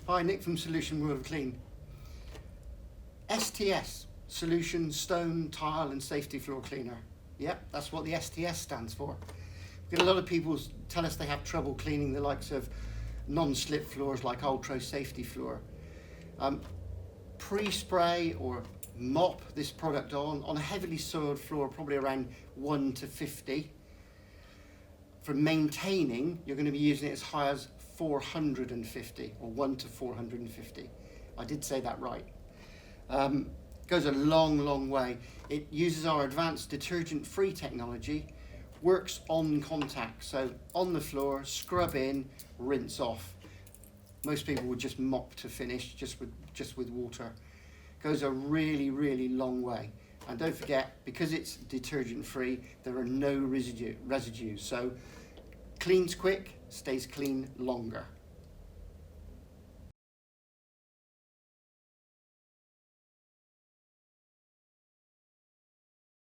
Hi, Nick from Solution World of Clean. STS, Solution Stone, Tile and Safety Floor Cleaner. Yep, that's what the STS stands for. We get a lot of people tell us they have trouble cleaning the likes of non-slip floors like Ultra Safety Floor. Pre-spray or mop this product on a heavily soiled floor, probably around 1 to 50. For maintaining, you're going to be using it as high as 450 or 1 to 450. I did say that right. Goes a long way. It uses our advanced detergent-free technology, works on contact, so on the floor, scrub in, rinse off. Most people would just mop to finish, just with water. Goes a really long way. And don't forget, because it's detergent-free, there are no residues. So cleans quick, stays clean longer.